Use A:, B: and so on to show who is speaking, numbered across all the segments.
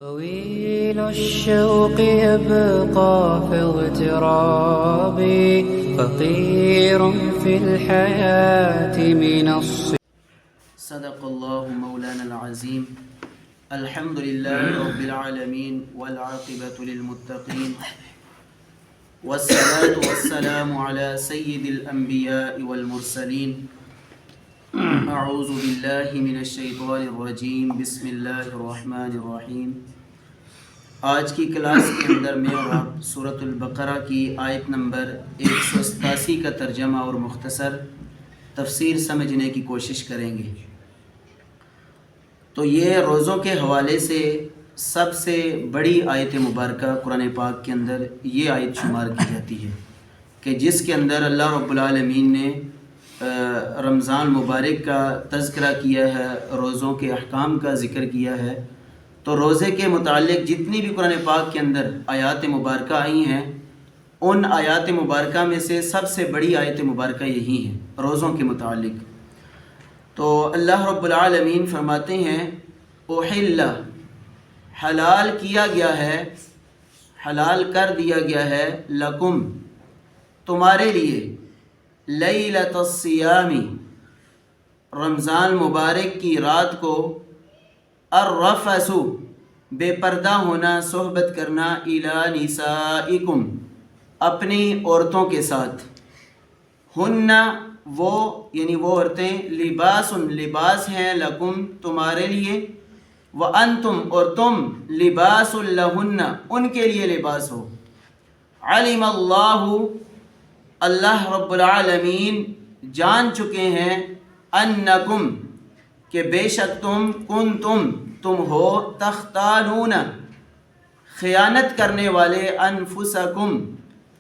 A: طويل الشوق يبقى في اغترابي فقير في الحياة من
B: صدق اللہ مولانا العظیم الحمد للہ رب العالمین والعاقبۃ للمتقین والصلاة والسلام علی سید الانبیاء والمرسلین اعوذ باللہ من الشیطان الرجیم بسم اللہ الرحمن الرحیم۔ آج کی کلاس کے اندر میں اور آپ سورۃ البقرہ کی آیت نمبر 187 کا ترجمہ اور مختصر تفسیر سمجھنے کی کوشش کریں گے۔ تو یہ روزوں کے حوالے سے سب سے بڑی آیت مبارکہ قرآن پاک کے اندر یہ آیت شمار کی جاتی ہے کہ جس کے اندر اللہ رب العالمین نے رمضان مبارک کا تذکرہ کیا ہے، روزوں کے احکام کا ذکر کیا ہے۔ تو روزے کے متعلق جتنی بھی قرآن پاک کے اندر آیات مبارکہ آئی ہیں، ان آیات مبارکہ میں سے سب سے بڑی آیت مبارکہ یہی ہے روزوں کے متعلق۔ تو اللہ رب العالمین فرماتے ہیں احل، حلال کیا گیا ہے، حلال کر دیا گیا ہے، لکم، تمہارے لیے، لیلۃ الصیام، رمضان مبارک کی رات کو، الرفث، بے پردہ ہونا، صحبت کرنا، الی نسائکم، اپنی عورتوں کے ساتھ، ہن، وہ یعنی وہ عورتیں، لباس، لباس ہیں، لکم، تمہارے لیے، وانتم، اور تم، لباس لہن، ان کے لیے لباس ہو۔ علم اللہ، اللہ رب العالمین جان چکے ہیں، انکم، کہ بے شک تم ہو، تختانون، خیانت کرنے والے، انفسکم،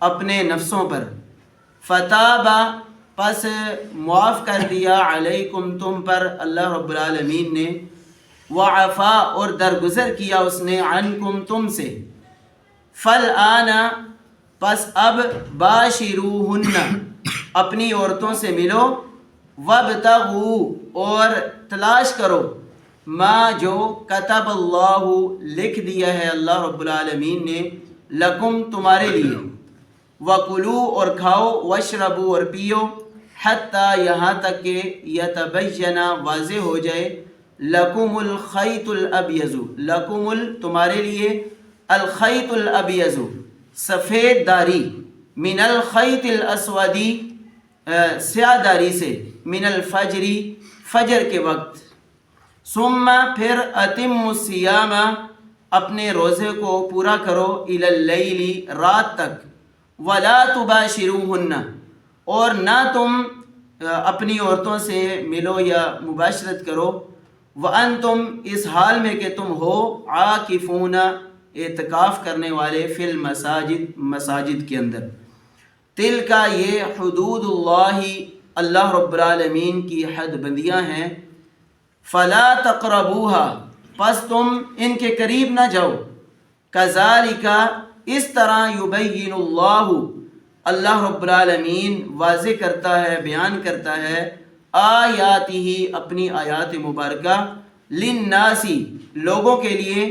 B: اپنے نفسوں پر، فتابا، پس معاف کر دیا، علیکم، تم پر، اللہ رب العالمین نے، وعفا، اور درگزر کیا اس نے، عنکم، تم سے، فالآن، پس اب، باشروہن، اپنی عورتوں سے ملو، وابتغوا، اور تلاش کرو، ما، جو، کتب اللہ، لکھ دیا ہے اللہ رب العالمین نے، لکم، تمہارے لیے، وکلوا، اور کھاؤ، واشربوا، اور پیو، حتیٰ، یہاں تک کہ، یتبین، واضح ہو جائے، لکم الخیط الابیض، لکم، تمہارے لیے، الخیط الابیض، سفید داری، من الخیط الاسود، سیاہ داری سے، من الفجر، فجر کے وقت، ثم، پھر، اتم الصیام، اپنے روزے کو پورا کرو، الی اللیل، رات تک، ولا تباشروہن، اور نہ تم اپنی عورتوں سے ملو یا مباشرت کرو، وانتم، اس حال میں کہ تم ہو، عاکفون، اعتکاف کرنے والے، فی المساجد، مساجد کے اندر، تل کا، یہ، حدود اللہ، اللہ رب العالمین کی حد بندیاں ہیں، فلا تقربوها، پس تم ان کے قریب نہ جاؤ، کذالک، اس طرح، یبین اللہ، اللہ رب العالمین واضح کرتا ہے، بیان کرتا ہے، آیاتہ، اپنی آیات مبارکہ، للناس، لوگوں کے لیے،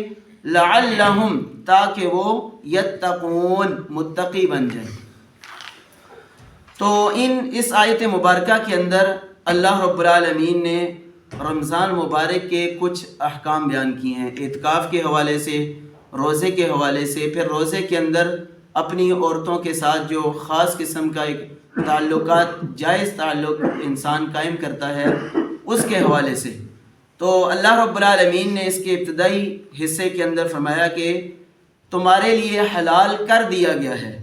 B: لعلہم، تاکہ وہ، یتقون، متقی بن جائیں۔ تو اس آیت مبارکہ کے اندر اللہ رب العالمین نے رمضان مبارک کے کچھ احکام بیان کیے ہیں، اعتکاف کے حوالے سے، روزے کے حوالے سے، پھر روزے کے اندر اپنی عورتوں کے ساتھ جو خاص قسم کا ایک تعلقات، جائز تعلق انسان قائم کرتا ہے، اس کے حوالے سے۔ تو اللہ رب العالمین نے اس کے ابتدائی حصے کے اندر فرمایا کہ تمہارے لیے حلال کر دیا گیا ہے،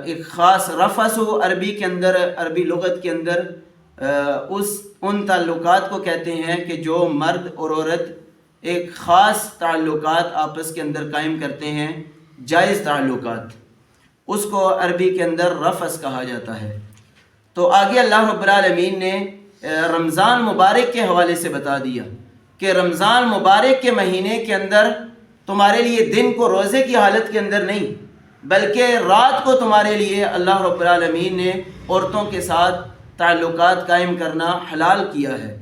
B: ایک خاص، رفث، عربی کے اندر، عربی لغت کے اندر ان تعلقات کو کہتے ہیں کہ جو مرد اور عورت ایک خاص تعلقات آپس کے اندر قائم کرتے ہیں، جائز تعلقات، اس کو عربی کے اندر رفث کہا جاتا ہے۔ تو آگے اللہ رب العالمین نے رمضان مبارک کے حوالے سے بتا دیا کہ رمضان مبارک کے مہینے کے اندر تمہارے لیے دن کو روزے کی حالت کے اندر نہیں، بلکہ رات کو تمہارے لیے اللہ رب العالمین نے عورتوں کے ساتھ تعلقات قائم کرنا حلال کیا ہے۔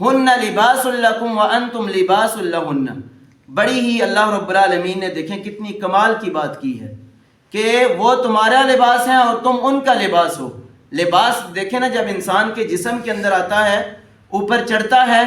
B: ہن لباس لکم وانتم لباس لہن، بڑی ہی اللہ رب العالمین نے دیکھیں کتنی کمال کی بات کی ہے کہ وہ تمہارا لباس ہے اور تم ان کا لباس ہو. لباس دیکھیں نا، جب انسان کے جسم کے اندر آتا ہے، اوپر چڑھتا ہے،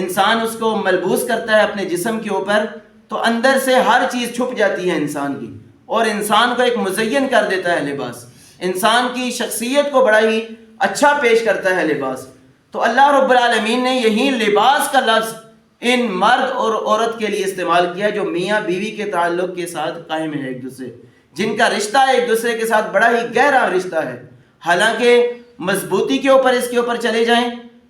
B: انسان اس کو ملبوس کرتا ہے اپنے جسم کے اوپر، تو اندر سے ہر چیز چھپ جاتی ہے انسان کی، اور انسان کو ایک مزین کر دیتا ہے لباس. انسان کی شخصیت کو بڑا ہی اچھا پیش کرتا ہے لباس. تو اللہ رب العالمین نے یہی لباس کا لفظ ان مرد اور عورت کے لیے استعمال کیا جو میاں بیوی کے تعلق کے ساتھ قائم ہے، ایک دوسرے جن کا رشتہ ایک دوسرے کے ساتھ بڑا ہی گہرا رشتہ ہے. حالانکہ مضبوطی کے اوپر اس کے اوپر چلے جائیں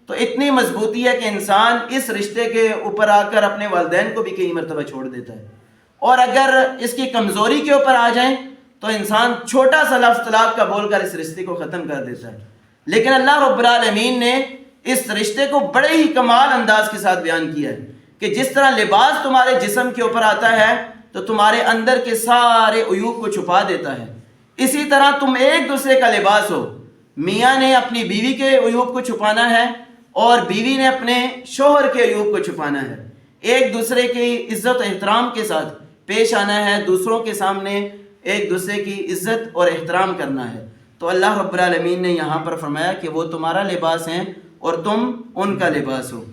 B: تو اتنی مضبوطی ہے کہ انسان اس رشتے کے اوپر آ کر اپنے والدین کو بھی کئی مرتبہ چھوڑ دیتا ہے، اور اگر اس کی کمزوری کے اوپر آ جائیں تو انسان چھوٹا سا لفظ طلاق کا بول کر اس رشتے کو ختم کر دیتا ہے. لیکن اللہ رب العالمین نے اس رشتے کو بڑے ہی کمال انداز کے ساتھ بیان کیا ہے کہ جس طرح لباس تمہارے جسم کے اوپر آتا ہے تو تمہارے اندر کے سارے عیوب کو چھپا دیتا ہے، اسی طرح تم ایک دوسرے کا لباس ہو. میاں نے اپنی بیوی کے عیوب کو چھپانا ہے اور بیوی نے اپنے شوہر کے عیوب کو چھپانا ہے. ایک دوسرے کی عزت و احترام کے ساتھ پیش آنا ہے، دوسروں کے سامنے ایک دوسرے کی عزت اور احترام کرنا ہے. تو اللہ رب العالمین نے یہاں پر فرمایا کہ وہ تمہارا لباس ہیں اور تم ان کا لباس ہو.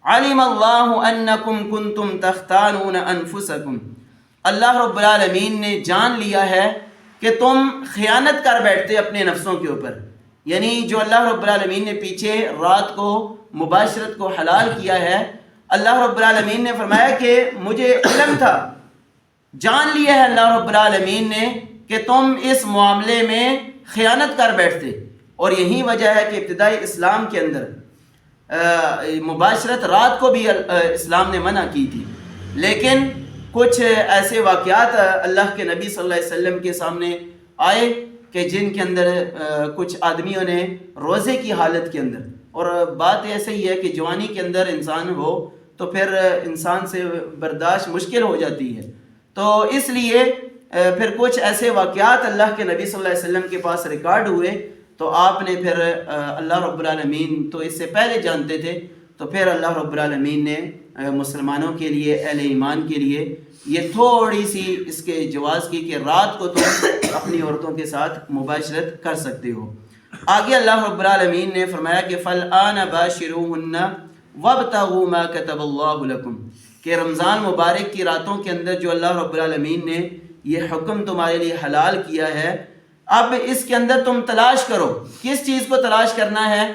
B: علم اللہ انکم کنتم تختانون انفسکم، اللہ رب العالمین نے جان لیا ہے کہ تم خیانت کر بیٹھتے اپنے نفسوں کے اوپر. یعنی جو اللہ رب العالمین نے پیچھے رات کو مباشرت کو حلال کیا ہے، اللہ رب العالمین نے فرمایا کہ مجھے علم تھا، جان لیا ہے اللہ رب العالمین نے کہ تم اس معاملے میں خیانت کر بیٹھتے. اور یہی وجہ ہے کہ ابتدائی اسلام کے اندر مباشرت رات کو بھی اسلام نے منع کی تھی، لیکن کچھ ایسے واقعات اللہ کے نبی صلی اللہ علیہ وسلم کے سامنے آئے کہ جن کے اندر کچھ آدمیوں نے روزے کی حالت کے اندر، اور بات ایسے ہی ہے کہ جوانی کے اندر انسان ہو تو پھر انسان سے برداشت مشکل ہو جاتی ہے، تو اس لیے پھر کچھ ایسے واقعات اللہ کے نبی صلی اللہ علیہ وسلم کے پاس ریکارڈ ہوئے، تو آپ نے پھر اللہ رب العالمین تو اس سے پہلے جانتے تھے، تو پھر اللہ رب العالمین نے مسلمانوں کے لیے، اہل ایمان کے لیے یہ تھوڑی سی اس کے جواز کی کہ رات کو تم اپنی عورتوں کے ساتھ مباشرت کر سکتے ہو. آگے اللہ رب العالمین نے فرمایا کہ فَالْآنَ بَاشِرُوهُنَّ وَابْتَغُوا مَا كَتَبَ اللَّهُ لَكُمْ، کہ رمضان مبارک کی راتوں کے اندر جو اللہ رب العالمین نے یہ حکم تمہارے لیے حلال کیا ہے، اب اس کے اندر تم تلاش کرو. کس چیز کو تلاش کرنا ہے؟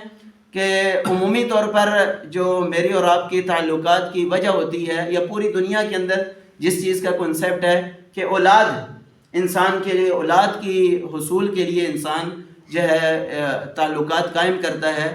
B: کہ عمومی طور پر جو میری اور آپ کی تعلقات کی وجہ ہوتی ہے، یا پوری دنیا کے اندر جس چیز کا کنسیپٹ ہے کہ اولاد، انسان کے لیے اولاد کی حصول کے لیے انسان جو ہے تعلقات قائم کرتا ہے،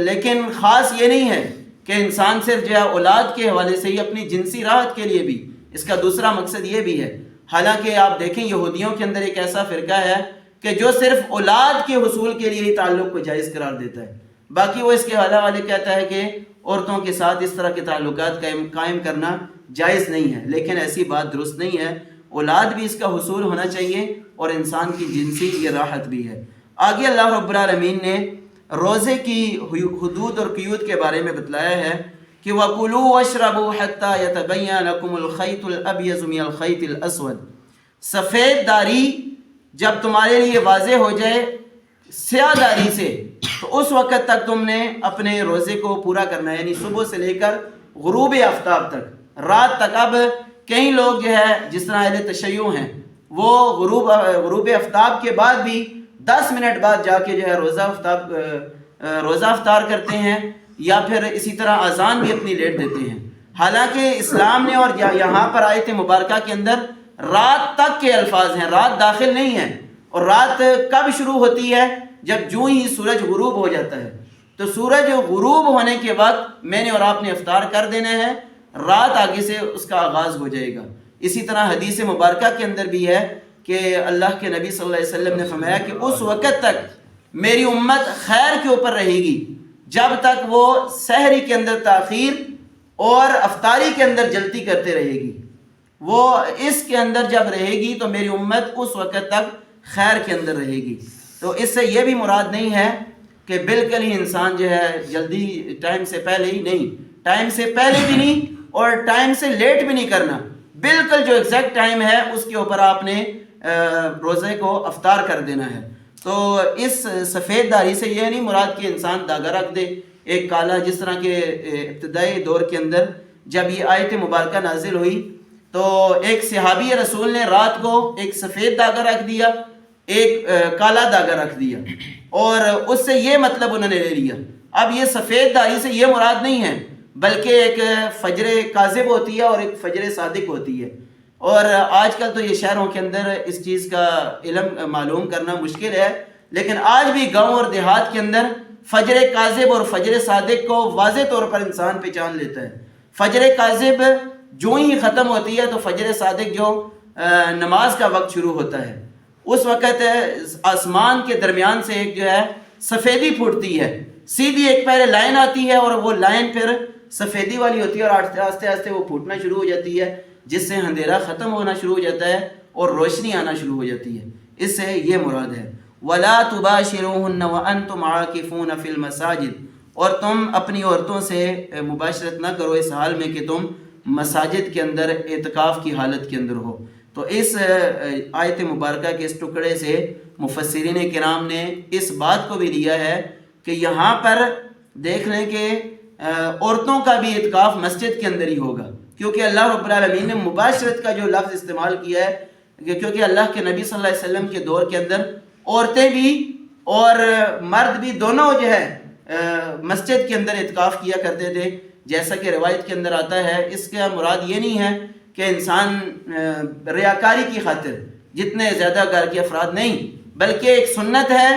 B: لیکن خاص یہ نہیں ہے کہ انسان صرف جو ہے اولاد کے حوالے سے ہی، اپنی جنسی راحت کے لیے بھی اس کا دوسرا مقصد یہ بھی ہے. حالانکہ آپ دیکھیں یہودیوں کے اندر ایک ایسا فرقہ ہے کہ جو صرف اولاد کے حصول کے لیے ہی تعلق کو جائز قرار دیتا ہے، باقی وہ اس کے حوالے کہتا ہے کہ عورتوں کے ساتھ اس طرح کے تعلقات قائم کرنا جائز نہیں ہے. لیکن ایسی بات درست نہیں ہے، اولاد بھی اس کا حصول ہونا چاہیے اور انسان کی جنسی یہ راحت بھی ہے. آگے اللہ رب العالمین نے روزے کی حدود اور قیود کے بارے میں بتلایا ہے کہ وَكُلُوا وَاشْرَبُوا حَتَّى يَتَبَيَّنَ لَكُمُ الْخَيْطُ الْأَبْيَضُ مِنَ الْخَيْطِ الْأَسْوَدِ، سفید داری جب تمہارے لیے واضح ہو جائے سیاہ داری سے، تو اس وقت تک تم نے اپنے روزے کو پورا کرنا ہے، یعنی صبح سے لے کر غروب آفتاب تک، رات تک. اب کئی لوگ جو ہے جس طرح اہل تشیع ہیں، وہ غروب آفتاب کے بعد بھی 10 منٹ بعد جا کے جو ہے روزہ افطار کرتے ہیں، یا پھر اسی طرح اذان بھی اپنی لیٹ دیتے ہیں. حالانکہ اسلام نے اور یہاں پر آیت مبارکہ کے اندر رات تک کے الفاظ ہیں، رات داخل نہیں ہے. اور رات کب شروع ہوتی ہے؟ جب جو ہی سورج غروب ہو جاتا ہے. تو سورج غروب ہونے کے وقت میں نے اور آپ نے افطار کر دینا ہے، رات آگے سے اس کا آغاز ہو جائے گا. اسی طرح حدیث مبارکہ کے اندر بھی ہے کہ اللہ کے نبی صلی اللہ علیہ وسلم نے فرمایا کہ اس وقت تک میری امت خیر کے اوپر رہے گی جب تک وہ سحری کے اندر تاخیر اور افطاری کے اندر جلدی کرتے رہے گی. وہ اس کے اندر جب رہے گی تو میری امت اس وقت تک خیر کے اندر رہے گی. تو اس سے یہ بھی مراد نہیں ہے کہ بالکل ہی انسان جو ہے جلدی ٹائم سے پہلے ہی نہیں، ٹائم سے پہلے بھی نہیں اور ٹائم سے لیٹ بھی نہیں کرنا، بالکل جو ایگزیکٹ ٹائم ہے اس کے اوپر آپ نے روزے کو افطار کر دینا ہے۔ تو اس سفید داڑھی سے یہ نہیں مراد کہ انسان داغا رکھ دے ایک کالا، جس طرح کے ابتدائی دور کے اندر جب یہ آیت مبارکہ نازل ہوئی تو ایک صحابی رسول نے رات کو ایک سفید داغا رکھ دیا، ایک کالا داغا رکھ دیا، اور اس سے یہ مطلب انہوں نے لے لیا۔ اب یہ سفید داڑھی سے یہ مراد نہیں ہے، بلکہ ایک فجر کاذب ہوتی ہے اور ایک فجر صادق ہوتی ہے۔ اور آج کل تو یہ شہروں کے اندر اس چیز کا علم معلوم کرنا مشکل ہے، لیکن آج بھی گاؤں اور دیہات کے اندر فجر کاذب اور فجر صادق کو واضح طور پر انسان پہچان لیتا ہے۔ فجر کاذب جو ہی ختم ہوتی ہے تو فجر صادق جو نماز کا وقت شروع ہوتا ہے، اس وقت آسمان کے درمیان سے ایک جو ہے سفیدی پھوٹتی ہے، سیدھی ایک پہلے لائن آتی ہے اور وہ لائن پھر سفیدی والی ہوتی ہے اور آہستہ آہستہ وہ پھوٹنا شروع ہو جاتی ہے، جس سے اندھیرا ختم ہونا شروع ہو جاتا ہے اور روشنی آنا شروع ہو جاتی ہے۔ اس سے یہ مراد ہے وَلَا تُبَاشِرُوهُنَّ وَأَنْتُمْ عَاكِفُونَ فِي الْمَسَاجِدِ، اور تم اپنی عورتوں سے مباشرت نہ کرو اس حال میں کہ تم مساجد کے اندر اعتکاف کی حالت کے اندر ہو۔ تو اس آیت مبارکہ کے اس ٹکڑے سے مفسرین کرام نے اس بات کو بھی لیا ہے کہ یہاں پر دیکھ لیں کہ عورتوں کا بھی اعتکاف مسجد کے اندر ہی ہوگا، کیونکہ اللہ رب العالمین نے مباشرت کا جو لفظ استعمال کیا ہے کیونکہ اللہ کے نبی صلی اللہ علیہ وسلم کے دور کے اندر عورتیں بھی اور مرد بھی دونوں جو ہے مسجد کے اندر اعتکاف کیا کرتے تھے، جیسا کہ روایت کے اندر آتا ہے۔ اس کا مراد یہ نہیں ہے کہ انسان ریاکاری کی خاطر جتنے زیادہ گھر کے افراد نہیں، بلکہ ایک سنت ہے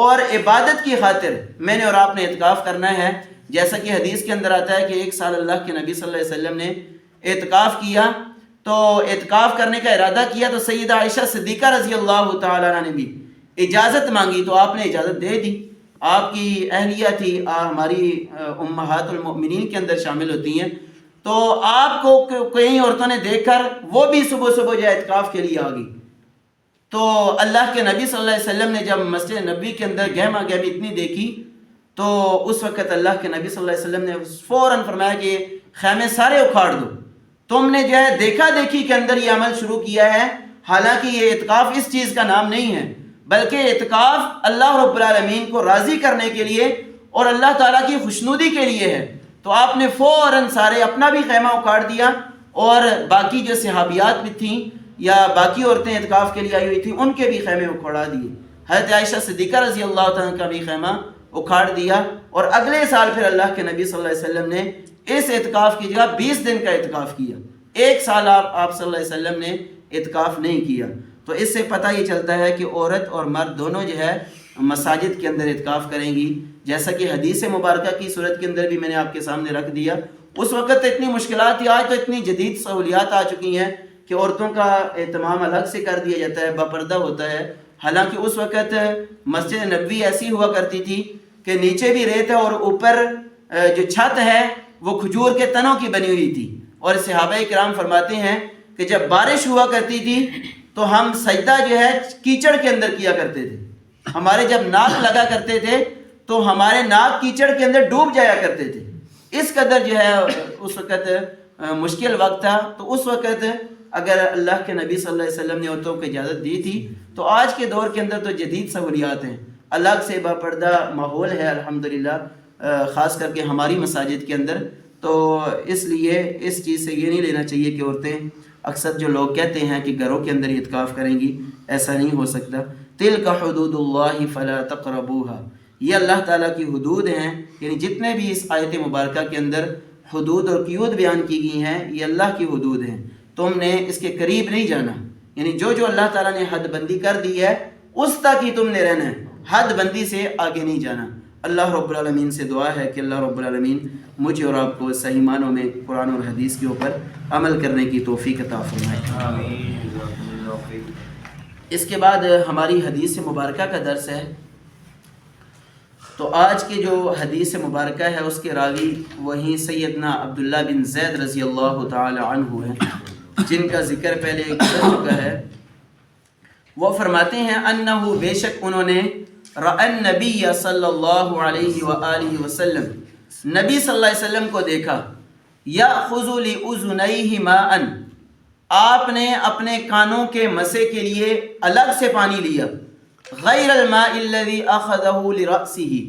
B: اور عبادت کی خاطر میں نے اور آپ نے اعتکاف کرنا ہے، جیسا کہ حدیث کے اندر آتا ہے کہ ایک سال اللہ کے نبی صلی اللہ علیہ وسلم نے اعتکاف کیا، تو اعتکاف کرنے کا ارادہ کیا تو سیدہ عائشہ صدیقہ رضی اللہ تعالیٰ عنہ نے بھی اجازت مانگی تو آپ نے اجازت دے دی۔ آپ کی اہلیہ تھی، ہماری امہات المؤمنین کے اندر شامل ہوتی ہیں، تو آپ کو کئی عورتوں نے دیکھ کر وہ بھی صبح صبح جو اعتکاف کے لیے آ گئی۔ تو اللہ کے نبی صلی اللہ علیہ وسلم نے جب مسجد نبوی کے اندر گہما گہمی اتنی دیکھی تو اس وقت اللہ کے نبی صلی اللہ علیہ وسلم نے فوراً فرمایا کہ خیمے سارے اکھاڑ دو، تم نے جو ہے دیکھا دیکھی کے اندر یہ عمل شروع کیا ہے، حالانکہ یہ اعتکاف اس چیز کا نام نہیں ہے، بلکہ اعتکاف اللہ رب العالمین کو راضی کرنے کے لیے اور اللہ تعالیٰ کی خوشنودی کے لیے ہے۔ تو آپ نے فوراً سارے اپنا بھی خیمہ اکھاڑ دیا اور باقی جو صحابیات بھی تھیں یا باقی عورتیں اعتکاف کے لیے آئی ہوئی تھیں ان کے بھی خیمے اکھاڑا دیے۔ حضرت عائشہ صدیقہ رضی اللہ تعالیٰ کا بھی خیمہ اکھاڑ دیا، اور اگلے سال پھر اللہ کے نبی صلی اللہ علیہ وسلم نے اس اعتکاف کی جگہ 20 دن کا اعتکاف کیا۔ ایک سال آپ صلی اللہ علیہ وسلم نے اعتکاف نہیں کیا۔ تو اس سے پتہ یہ چلتا ہے کہ عورت اور مرد دونوں جو ہے مساجد کے اندر اعتکاف کریں گی، جیسا کہ حدیث مبارکہ کی صورت کے اندر بھی میں نے آپ کے سامنے رکھ دیا۔ اس وقت اتنی مشکلات تھی، آج تو اتنی جدید سہولیات آ چکی ہیں کہ عورتوں کا اہتمام الگ سے کر دیا جاتا ہے، باپردہ ہوتا ہے۔ حالانکہ اس وقت مسجد نبوی ایسی ہوا کرتی تھی کہ نیچے بھی ریت ہے اور اوپر جو چھت ہے وہ کھجور کے تنوں کی بنی ہوئی تھی، اور صحابہ کرام فرماتے ہیں کہ جب بارش ہوا کرتی تھی تو ہم سجدہ جو ہے کیچڑ کے اندر کیا کرتے تھے، ہمارے جب ناک لگا کرتے تھے تو ہمارے ناک کیچڑ کے اندر ڈوب جایا کرتے تھے، اس قدر جو ہے اس وقت مشکل وقت تھا۔ تو اس وقت اگر اللہ کے نبی صلی اللہ علیہ وسلم نے عورتوں کو اجازت دی تھی تو آج کے دور کے اندر تو جدید سہولیات ہیں، الگ سے باپردہ ماحول ہے الحمدللہ، خاص کر کے ہماری مساجد کے اندر۔ تو اس لیے اس چیز سے یہ نہیں لینا چاہیے کہ عورتیں، اکثر جو لوگ کہتے ہیں کہ گھروں کے اندر اعتکاف کریں گی، ایسا نہیں ہو سکتا۔ تلک حدود اللہ فلا تقربوها، یہ اللہ تعالیٰ کی حدود ہیں، یعنی جتنے بھی اس آیت مبارکہ کے اندر حدود اور قیود بیان کی گئی ہیں یہ اللہ کی حدود ہیں، تم نے اس کے قریب نہیں جانا، یعنی جو اللہ تعالیٰ نے حد بندی کر دی ہے اس تک ہی تم نے رہنا ہے، حد بندی سے آگے نہیں جانا۔ اللہ رب العالمین سے دعا ہے کہ اللہ رب العالمین مجھے اور آپ کو صحیح معنوں میں قرآن اور حدیث کے اوپر عمل کرنے کی توفیق عطا فرمائے۔ اس کے بعد ہماری حدیث مبارکہ کا درس ہے۔ تو آج کی جو حدیث مبارکہ ہے اس کے راوی وہیں سیدنا عبداللہ بن زید رضی اللہ تعالی عنہ ہیں، جن کا ذکر پہلے کر چکا ہے۔ وہ فرماتے ہیں انہو، بے شک انہوں نے رأى النبی صلی اللہ علیہ وآلہ وسلم، نبی صلی اللہ علیہ وسلم کو دیکھا، یأخذ لأذنیہ ماء، آپ نے اپنے کانوں کے مسے کے لیے الگ سے پانی لیا، غیر الماء الذی اخذہ لرأسہ،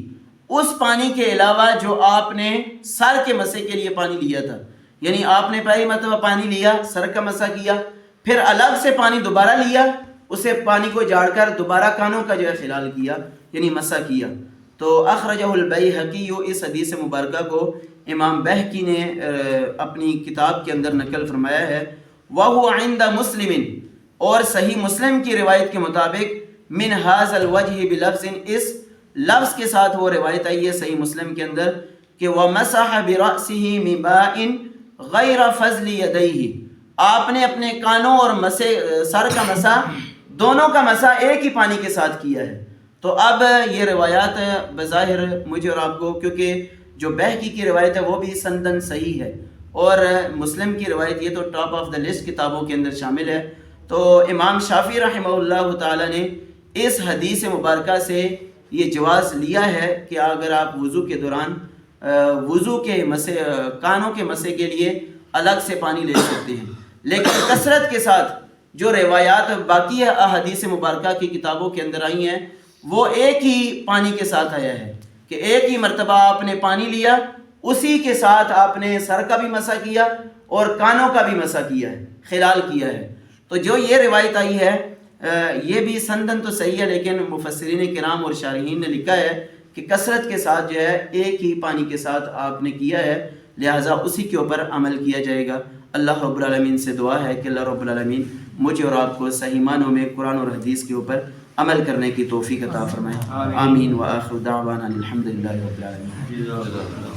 B: اس پانی کے علاوہ جو آپ نے سر کے مسے کے لیے پانی لیا تھا. یعنی آپ نے پہلی مرتبہ پانی لیا، سر کا مسا کیا، پھر الگ سے پانی دوبارہ لیا، اسے پانی کو جاڑ کر دوبارہ کانوں کا جو ہے خلال کیا، یعنی مسا کیا. تو اخرجہ البیہقی، اس حدیث مبارکہ کو امام بہقی نے اپنی کتاب کے اندر نقل فرمایا ہے. وَهُوَ عِنْدَ مُسْلِمٍ، اور صحیح مسلم کی روایت کے مطابق من هذا الوجہ بلفظ، اس لفظ کے ساتھ وہ روایت آئی ہے صحیح مسلم کے اندر کہ وَمَسَحَ بِرَأْسِهِ مِن مَاءٍ غَيْرَ فَضْلِ يَدَيْهِ، آپ نے اپنے کانوں اور سر کا مسا، دونوں کا مسا ایک ہی پانی کے ساتھ کیا ہے. تو اب یہ روایات بظاہر مجھے اور آپ کو، کیونکہ جو بہقی کی روایت ہے وہ بھی سندن صحیح ہے، اور مسلم کی روایت یہ تو ٹاپ آف دا لسٹ کتابوں کے اندر شامل ہے. تو امام شافعی رحمہ اللہ تعالی نے اس حدیث مبارکہ سے یہ جواز لیا ہے کہ اگر آپ وضو کے دوران وضو کے مسے، کانوں کے مسے کے لیے الگ سے پانی لے سکتے ہیں. لیکن کثرت کے ساتھ جو روایات باقی احادیث مبارکہ کی کتابوں کے اندر آئی ہیں وہ ایک ہی پانی کے ساتھ آیا ہے کہ ایک ہی مرتبہ آپ نے پانی لیا، اسی کے ساتھ آپ نے سر کا بھی مسا کیا اور کانوں کا بھی مسا کیا ہے، خلال کیا ہے. تو جو یہ روایت آئی ہے یہ بھی سندن تو صحیح ہے، لیکن مفسرین کرام اور شارحین نے لکھا ہے کہ کثرت کے ساتھ جو ہے ایک ہی پانی کے ساتھ آپ نے کیا ہے، لہٰذا اسی کے اوپر عمل کیا جائے گا. اللہ رب العالمین سے دعا ہے کہ اللہ رب العالمین مجھے اور آپ کو صحیح معنوں میں قرآن اور حدیث کے اوپر عمل کرنے کی توفیق عطا فرمائے. آمین. وآخر دعوانا الحمدللہ رب العالمین.